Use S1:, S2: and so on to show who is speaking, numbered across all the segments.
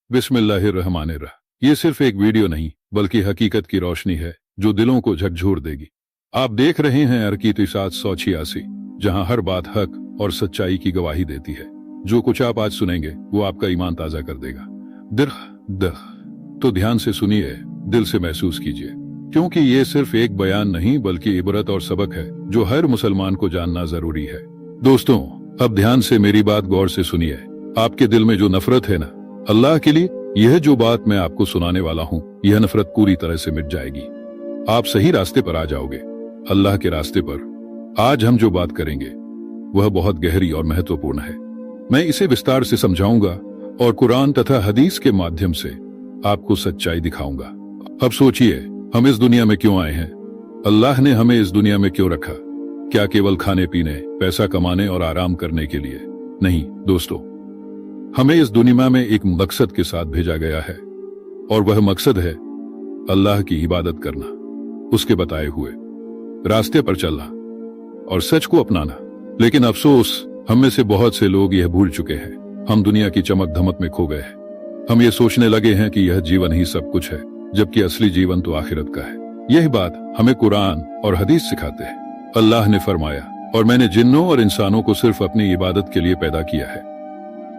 S1: बिस्मिल्लाहिर्रहमानिर्रहीम। ये सिर्फ एक वीडियो नहीं बल्कि हकीकत की रोशनी है जो दिलों को झकझोर देगी। आप देख रहे हैं अर्कीत 786, जहां हर बात हक और सच्चाई की गवाही देती है। जो कुछ आप आज सुनेंगे वो आपका ईमान ताजा कर देगा। तो ध्यान से सुनिए, दिल से महसूस कीजिए, क्योंकि ये सिर्फ एक बयान नहीं बल्कि इबरत और सबक है जो हर मुसलमान को जानना जरूरी है। दोस्तों, अब ध्यान से मेरी बात गौर से सुनिए। आपके दिल में जो नफरत है ना अल्लाह के लिए, यह जो बात मैं आपको सुनाने वाला हूँ, यह नफरत पूरी तरह से मिट जाएगी। आप सही रास्ते पर आ जाओगे, अल्लाह के रास्ते पर। आज हम जो बात करेंगे वह बहुत गहरी और महत्वपूर्ण है। मैं इसे विस्तार से समझाऊंगा और कुरान तथा हदीस के माध्यम से आपको सच्चाई दिखाऊंगा। अब सोचिए, हम इस दुनिया में क्यों आए हैं? अल्लाह ने हमें इस दुनिया में क्यों रखा? क्या केवल खाने पीने, पैसा कमाने और आराम करने के लिए? नहीं दोस्तों, हमें इस दुनिया में एक मकसद के साथ भेजा गया है, और वह मकसद है अल्लाह की इबादत करना, उसके बताए हुए रास्ते पर चलना और सच को अपनाना। लेकिन अफसोस, हम में से बहुत से लोग यह भूल चुके हैं। हम दुनिया की चमक धमक में खो गए हैं। हम ये सोचने लगे हैं कि यह जीवन ही सब कुछ है, जबकि असली जीवन तो आखिरत का है। यही बात हमें कुरान और हदीस सिखाते हैं। अल्लाह ने फरमाया, और मैंने जिन्नों और इंसानों को सिर्फ अपनी इबादत के लिए पैदा किया है।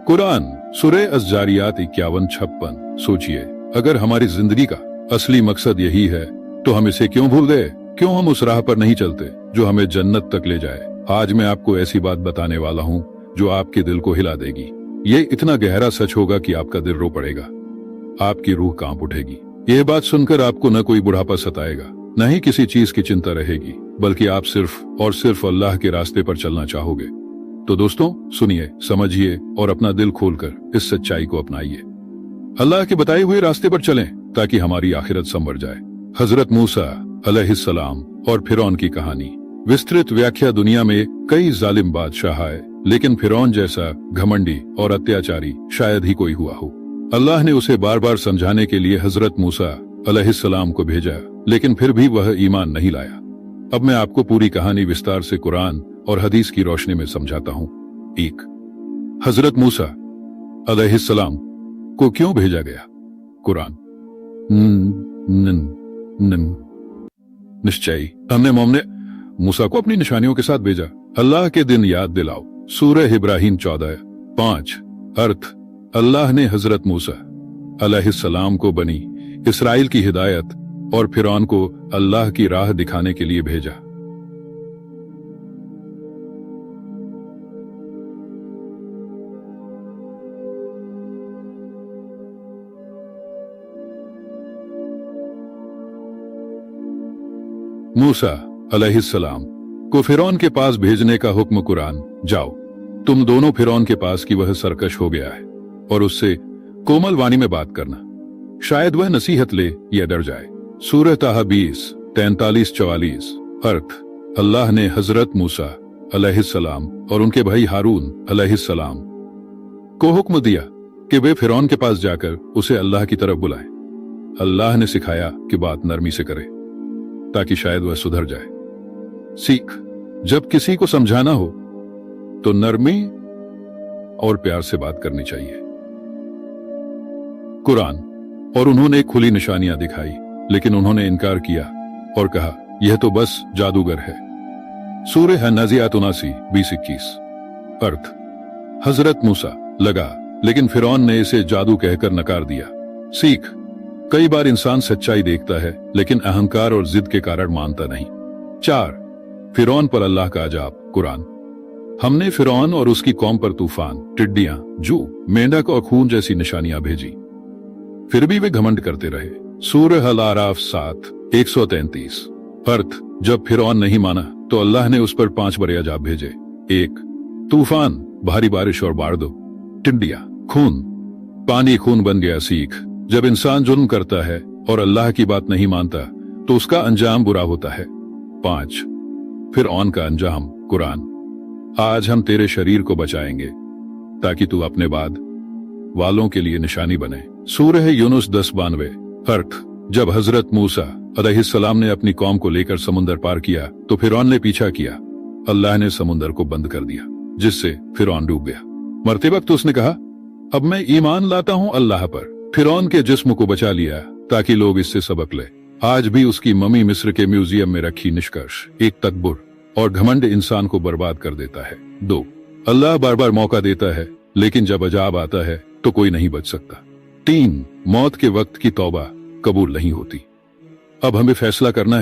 S1: कुरान सूरह अज़-ज़ारियात 51-56। सोचिए, अगर हमारी जिंदगी का असली मकसद यही है तो हम इसे क्यों भूल गए? क्यों हम उस राह पर नहीं चलते जो हमें जन्नत तक ले जाए? आज मैं आपको ऐसी बात बताने वाला हूँ जो आपके दिल को हिला देगी। ये इतना गहरा सच होगा कि आपका दिल रो पड़ेगा, आपकी रूह कांप उठेगी। यह बात सुनकर आपको न कोई बुढ़ापा सताएगा, न ही किसी चीज की चिंता रहेगी, बल्कि आप सिर्फ और सिर्फ अल्लाह के रास्ते पर चलना चाहोगे। तो दोस्तों सुनिए, समझिए और अपना दिल खोलकर इस सच्चाई को अपनाइए। अल्लाह के बताए हुए रास्ते पर चलें ताकि हमारी आखिरत संवर जाए। हजरत मूसा अलैहिस्सलाम और फिरौन की कहानी। विस्तृत व्याख्या। दुनिया में कई जालिम बादशाह आए, लेकिन फिरौन जैसा घमंडी और अत्याचारी शायद ही कोई हुआ हो। अल्लाह ने उसे बार बार समझाने के लिए हजरत मूसा अलैहिस्सलाम को भेजा, लेकिन फिर भी वह ईमान नहीं लाया। अब मैं आपको पूरी कहानी विस्तार से कुरान और हदीस की रोशनी में समझाता हूँ। 1. हजरत मूसा अलैहिस्सलाम को क्यों भेजा गया? कुरान। निश्चय हमने मोमने मूसा को अपनी निशानियों के साथ भेजा। अल्लाह के दिन याद दिलाओ। सूरह इब्राहीम 14:5। अर्थ, अल्लाह ने हजरत मूसा अलैहिस्सलाम को बनी इसराइल की हिदायत और फिरौन को अल्लाह की राह दिखाने के लिए भेजा। मूसा अलैहिस्सलाम को फिरौन के पास भेजने का हुक्म। कुरान। जाओ, तुम दोनों फिरौन के पास की वह सरकश हो गया है, और उससे कोमल वाणी में बात करना, शायद वह नसीहत ले या डर जाए। सूरह ताहा 20:43-44। अर्थ, अल्लाह ने हजरत मूसा अलैहिस्सलाम और उनके भाई हारून अलैहिस्सलाम को हुक्म दिया कि वे फिरौन के पास जाकर उसे अल्लाह की तरफ बुलाएं। अल्लाह ने सिखाया कि बात नरमी से करे ताकि शायद वह सुधर जाए। सीख, जब किसी को समझाना हो तो नरमी और प्यार से बात करनी चाहिए। कुरान। और उन्होंने खुली निशानियां दिखाई, लेकिन उन्होंने इनकार किया और कहा यह तो बस जादूगर है। सूरह अन-नाज़िआत 79:20-21। अर्थ, हजरत मूसा लगा, लेकिन फिरौन ने इसे जादू कहकर नकार दिया। सीख, कई बार इंसान सच्चाई देखता है लेकिन अहंकार और जिद के कारण मानता नहीं। 4. फिरौन पर अल्लाह का अजाब। कुरान। हमने फिरौन और उसकी कौम पर तूफान, टिड्डियां, जू, मेंढक और खून जैसी निशानियां भेजी, फिर भी वे घमंड करते रहे। सूरह अल-आराफ 7:133। अर्थ, जब फिरौन नहीं माना तो अल्लाह ने उस पर 5 बड़े अजाब भेजे। 1. तूफान, भारी बारिश और बाढ़। 2. टिड्डियां, खून, पानी खून बन गया। सीख, जब इंसान जुल्म करता है और अल्लाह की बात नहीं मानता तो उसका अंजाम बुरा होता है। 5. फिरौन का अंजाम। कुरान। आज हम तेरे शरीर को बचाएंगे ताकि तू अपने बाद वालों के लिए निशानी बने। सूरह यूनुस 10:92। अर्थ, जब हजरत मूसा अलैहिस्सलाम ने अपनी कौम को लेकर समुद्र पार किया तो फिरौन ने पीछा किया। अल्लाह ने समुद्र को बंद कर दिया, जिससे फिरौन डूब गया। मरते वक्त उसने कहा, अब मैं ईमान लाता हूं अल्लाह पर, फिरौन के जिस्म को बचा लिया ताकि लोग इससे सबक ले। आज भी उसकी मम्मी मिस्र के म्यूजियम में रखी। निष्कर्ष, एक तकब्बुर और घमंड इंसान को बर्बाद कर देता है। 2, अल्लाह बार बार मौका देता है, लेकिन जब अजाब आता है तो कोई नहीं बच सकता। 3, मौत के वक्त की तौबा कबूल नहीं होती। अब हमें फैसला करना है।